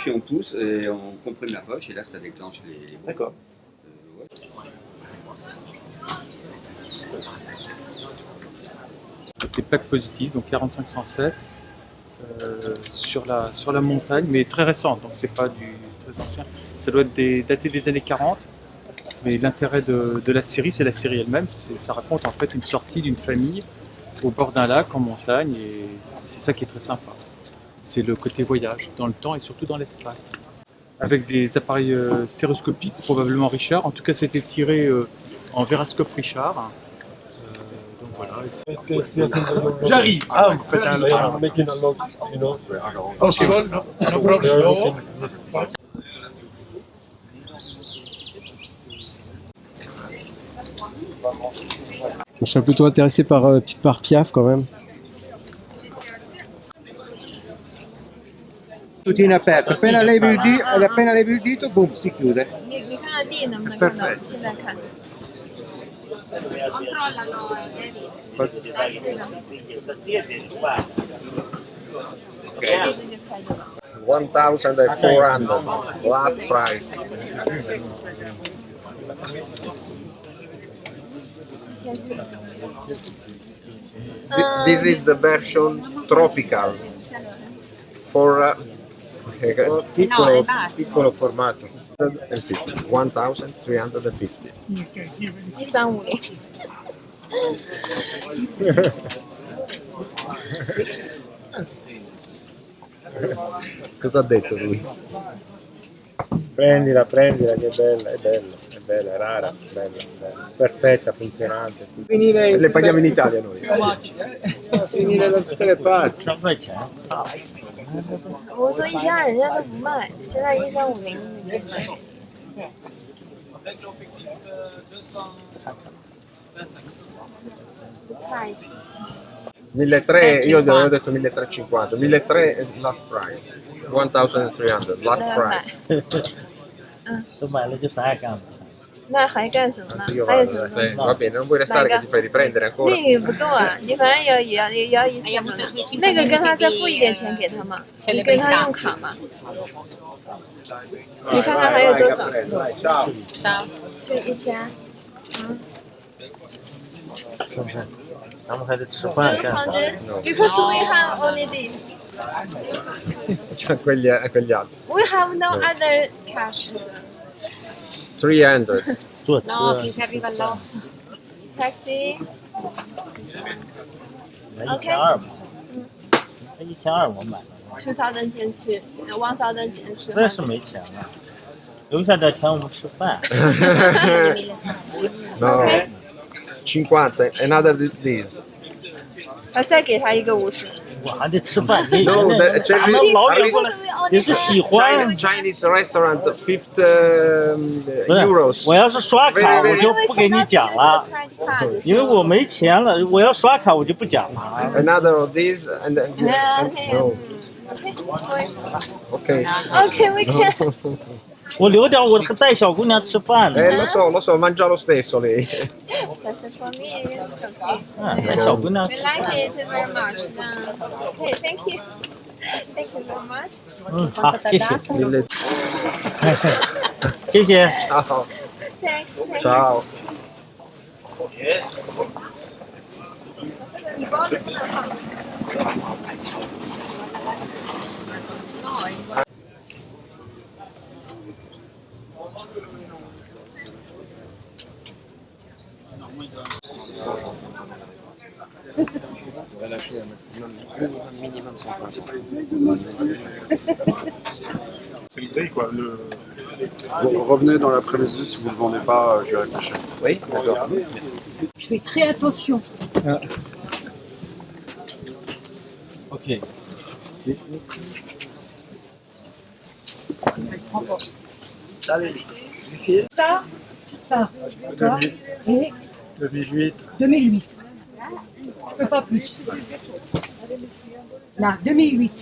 poche et on pousse et on comprime la poche et là ça déclenche les bombes. D'accord. Ouais. Des plaques positives, donc 4507 sur la montagne, mais très récente, donc c'est pas du très ancien. Ça doit être daté des années 40. Mais l'intérêt de la série, c'est la série elle-même. Ça raconte en fait une sortie d'une famille au bord d'un lac en montagne et c'est ça qui est très sympa. C'est le côté voyage dans le temps et surtout dans l'espace. Avec des appareils stéréoscopiques, probablement Richard. En tout cas, c'était tiré en Verascope Richard. Donc voilà. J'arrive. Ah, vous faites un making a log, you know. Ok. No problem. Je suis plutôt intéressé par Piaf quand même. Tuttina aperta, appena levi il dito, boom, si chiude. 你看看地能不能看到？现在看。Controllano David. Okay. 1,400, last price. This is the version tropical for piccolo formato. 1,350. 1350。Cosa ha detto lui? Prendila, che è bella, è rara, bella. Perfetta, funzionante. Le paghiamo in Italia noi. Finire da tutte le parti. 我说一家人家都不卖，现在1350就可以卖。Price. 1.300, io gli avevo detto 1.350, 1.300 last price, 1.300 last price. 都买了就啥也干不成。那还干什么呢 Anche io？ 还有 vado, 什么 dai. Va bene, non vuoi restare che ti fai riprendere ancora? 那个不够啊，你反正也要1000嘛。那个跟他再付一点钱给他嘛，你跟他用卡嘛。你看看还有多少？少，就1000。是不是？咱们还得吃饭干啥？ Because we have only this. C'è quegli altri. We have no other cash. 300. 坐车。 No, because everyone lost. Taxi. 1200嘛。1200我买了。 2000钱去，1000钱吃。真是没钱了，留下点钱我们吃饭。No. 50, another this. 再给他一个50。 我还得吃饭，你 No, 咱们老远过来，你是喜欢 Chinese restaurant 50 不是 euros. 我要是刷卡，我就不给你讲了，因为我没钱了。我要刷卡，我就不讲了。 Another of these and then no. Okay. Okay, we can. 我留点，我带小姑娘吃饭呢。Lo so, mangia lo stesso lei. Just for me, it's okay. 带小姑娘 We。like it very much. Okay, thank you. Thank you very much. 好，谢谢， Mille- 谢谢。 Ciao. Thanks. Thanks. Ciao. On va lâcher un minimum 150. C'est le prix, quoi. Vous revenez dans l'après-midi, si vous ne le vendez pas, je vais réfléchir. Oui, d'accord. Je fais très attention. Ok. Ça, d'accord. Et 2008. 2008. Je peux pas plus. Là, 2008.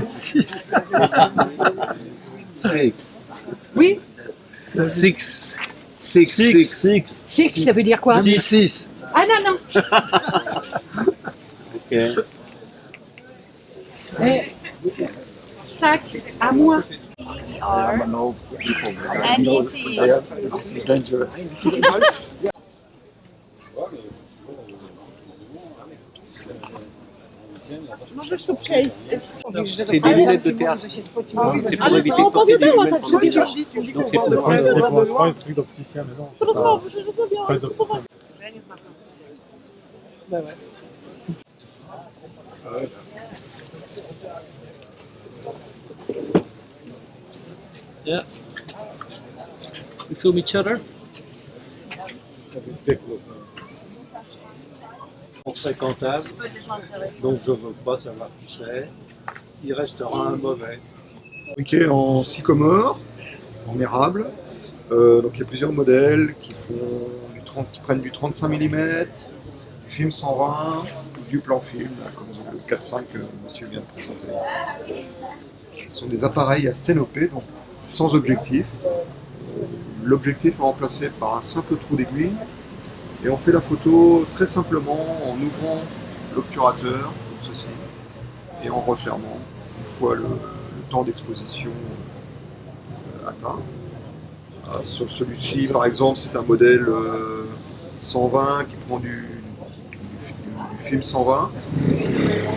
6. Oui, 6. 6. 6, ça veut dire quoi? 6. Ah non, non. Ok. Sac à moi. And it is. Możesz tu przejść. C'est des lunettes de théâtre. C'est pour éviter de porter des lunettes pendant les gens. Donc c'est pour C'est pas un truc d'opticien, mais non. Pas d'opticien. Yeah. We film each other. Fréquentable, donc je ne veux pas savoir qui c'est. Il restera un mauvais. Fabriqué en sycomore, en érable. Donc il y a plusieurs modèles qui prennent du 35 mm, du film 120, du plan film, là, comme le 4.5 que monsieur vient de présenter. Ce sont des appareils à sténopée, donc sans objectif. L'objectif est remplacé par un simple trou d'aiguille. Et on fait la photo très simplement en ouvrant l'obturateur, comme ceci, et en refermant, une fois le temps d'exposition atteint. Sur celui-ci, par exemple, c'est un modèle 120 qui prend du film 120.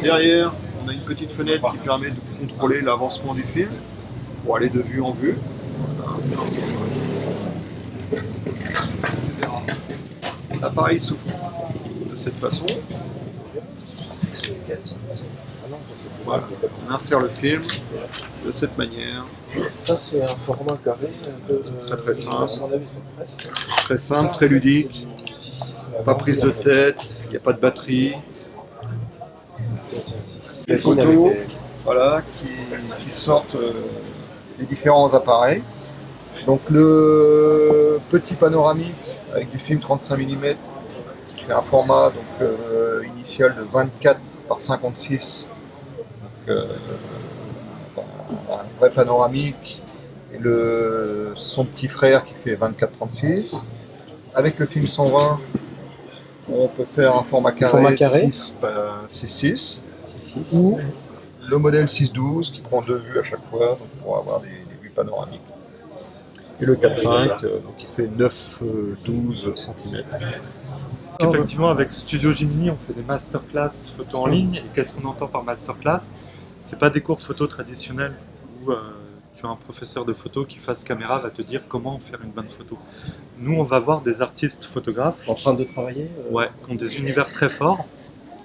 Derrière, on a une petite fenêtre qui permet de contrôler l'avancement du film pour aller de vue en vue. L'appareil s'ouvre de cette façon. Voilà. On insère le film de cette manière. Ça, c'est un format carré. C'est très simple. Très simple, très ludique. Pas prise de tête, il n'y a pas de batterie. Les photos voilà, qui sortent des différents appareils. Donc le petit panoramique avec du film 35 mm qui fait un format donc, initial de 24 par 56, donc, un vrai panoramique, et son petit frère qui fait 24-36. Avec le film 120, on peut faire un format carré, 6-6 ou le modèle 6-12 qui prend 2 vues à chaque fois donc pour avoir des vues panoramiques. Et le 4.5 donc il fait 9-12 cm. Effectivement, avec Studio Ginny, on fait des masterclass photo en ligne. Et qu'est-ce qu'on entend par masterclass? C'est pas des cours photo traditionnels où tu as un professeur de photo qui face caméra va te dire comment faire une bonne photo. Nous, on va voir des artistes photographes En train de travailler ouais, qui ont des univers très forts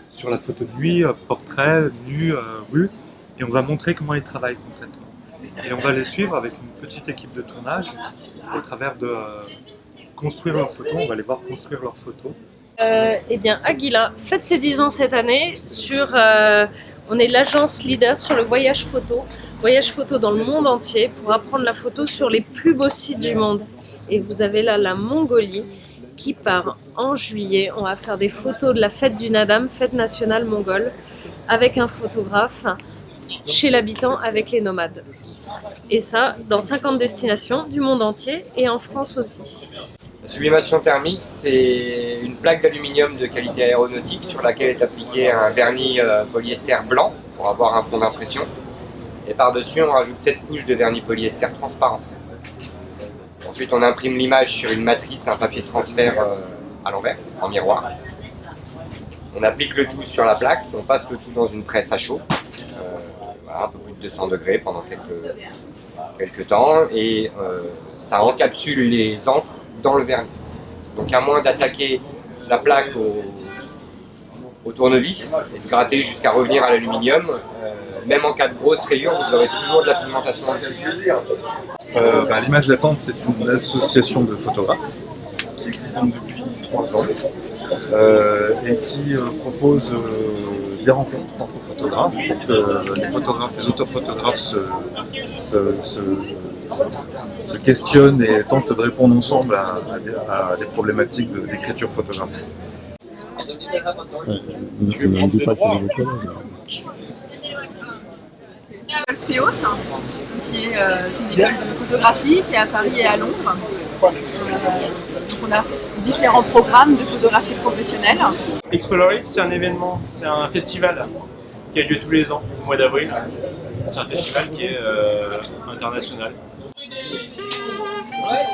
sur la photo de nuit, portrait, nu, rue, et on va montrer comment ils travaillent concrètement. Et on va les suivre avec une petite équipe de tournage au travers de construire leurs photos. On va les voir construire leurs photos. Eh bien, Aguila fête ses 10 ans cette année. On est l'agence leader sur le voyage photo dans le monde entier pour apprendre la photo sur les plus beaux sites du monde. Et vous avez là la Mongolie qui part en juillet. On va faire des photos de la fête du Nadam, fête nationale mongole, avec un photographe chez l'habitant avec les nomades. Et ça, dans 50 destinations du monde entier et en France aussi. La sublimation thermique, c'est une plaque d'aluminium de qualité aéronautique sur laquelle est appliqué un vernis polyester blanc pour avoir un fond d'impression. Et par-dessus, on rajoute 7 couches de vernis polyester transparent. Ensuite, on imprime l'image sur une matrice, un papier de transfert à l'envers, en miroir. On applique le tout sur la plaque, on passe le tout dans une presse à chaud, voilà, un peu plus de 200 degrés pendant quelques temps, et ça encapsule les encres dans le vernis. Donc à moins d'attaquer la plaque au tournevis et de gratter jusqu'à revenir à l'aluminium, même en cas de grosse rayure, vous aurez toujours de la pigmentation en dessous. L'image latente, c'est une association de photographes qui existe donc depuis 3 ans et qui propose des rencontres entre photographes pour que les autophotographes se questionnent et tentent de répondre ensemble à des problématiques d'écriture photographique. Spios, qui est une école de photographie qui est à Paris et à Londres. Donc on a différents programmes de photographie professionnelle. Explore It, c'est un événement, c'est un festival qui a lieu tous les ans au mois d'avril. C'est un festival qui est international. Ouais,